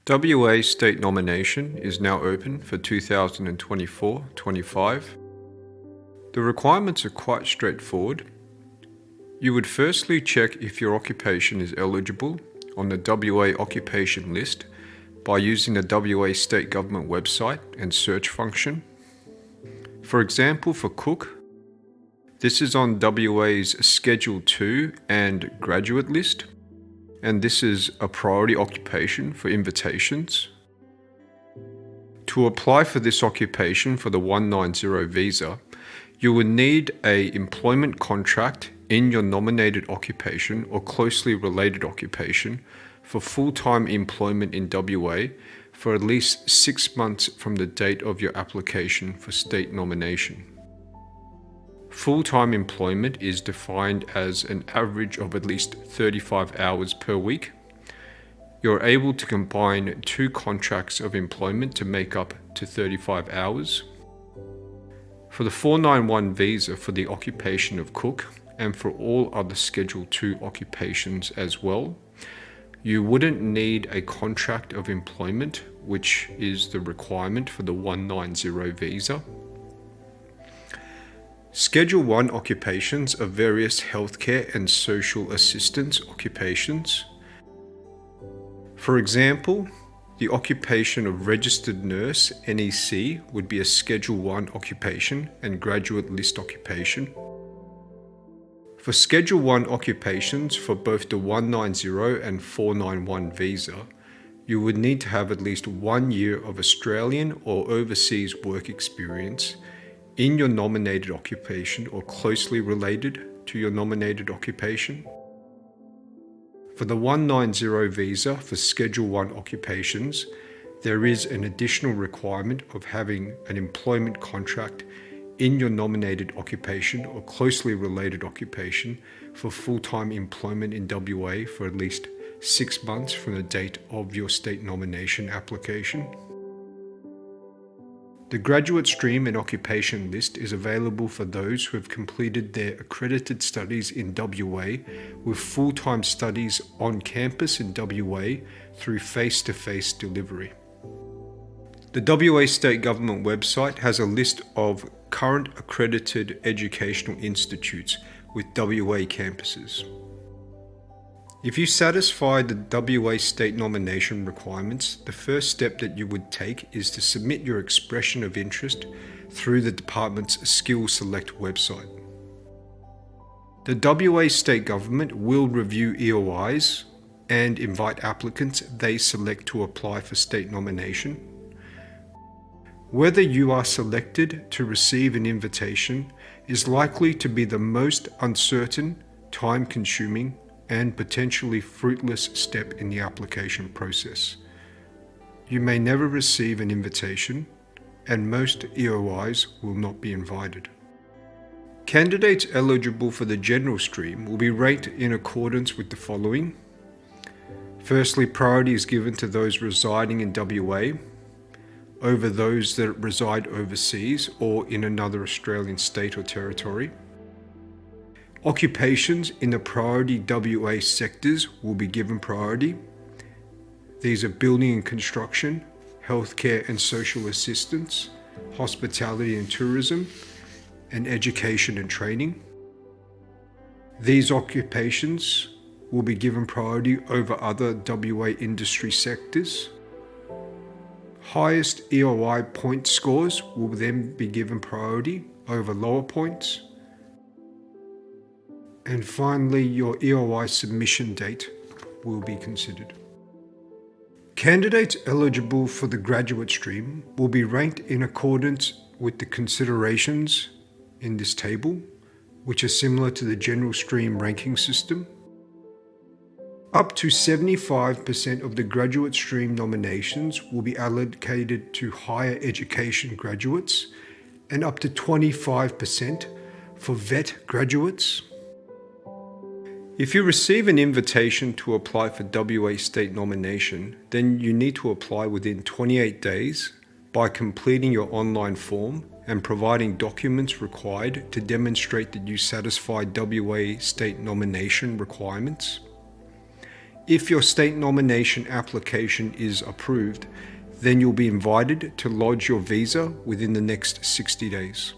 WA state nomination is now open for 2024-25. The requirements are quite straightforward. You would firstly check if your occupation is eligible on the WA occupation list by using the WA state government website and search function. For example, for cook, this is on WA's Schedule 2 and graduate list, and this is a priority occupation for invitations. To apply for this occupation for the 190 visa, you will need an employment contract in your nominated occupation or closely related occupation for full-time employment in WA for at least 6 months from the date of your application for state nomination. Full-time employment is defined as an average of at least 35 hours per week. You're able to combine 2 contracts of employment to make up to 35 hours. For the 491 visa for the occupation of cook and for all other Schedule 2 occupations as well, you wouldn't need a contract of employment, which is the requirement for the 190 visa. Schedule 1 occupations are various healthcare and social assistance occupations. For example, the occupation of registered nurse NEC would be a Schedule 1 occupation and graduate list occupation. For Schedule 1 occupations for both the 190 and 491 visa, you would need to have at least 1 year of Australian or overseas work experience in your nominated occupation or closely related to your nominated occupation. For the 190 visa for Schedule 1 occupations, there is an additional requirement of having an employment contract in your nominated occupation or closely related occupation for full-time employment in WA for at least 6 months from the date of your state nomination application. The graduate stream and occupation list is available for those who have completed their accredited studies in WA with full-time studies on campus in WA through face-to-face delivery. The WA State Government website has a list of current accredited educational institutes with WA campuses. If you satisfy the WA state nomination requirements, the first step that you would take is to submit your expression of interest through the department's Skills Select website. The WA state government will review EOIs and invite applicants they select to apply for state nomination. Whether you are selected to receive an invitation is likely to be the most uncertain, time-consuming, and potentially fruitless step in the application process. You may never receive an invitation, and most EOIs will not be invited. Candidates eligible for the general stream will be ranked in accordance with the following. Firstly, priority is given to those residing in WA over those that reside overseas or in another Australian state or territory. Occupations in the priority WA sectors will be given priority. These are building and construction, healthcare and social assistance, hospitality and tourism, and education and training. These occupations will be given priority over other WA industry sectors. Highest EOI point scores will then be given priority over lower points. And finally, your EOI submission date will be considered. Candidates eligible for the graduate stream will be ranked in accordance with the considerations in this table, which are similar to the general stream ranking system. Up to 75% of the graduate stream nominations will be allocated to higher education graduates and up to 25% for VET graduates. If you receive an invitation to apply for WA state nomination, then you need to apply within 28 days by completing your online form and providing documents required to demonstrate that you satisfy WA state nomination requirements. If your state nomination application is approved, then you'll be invited to lodge your visa within the next 60 days.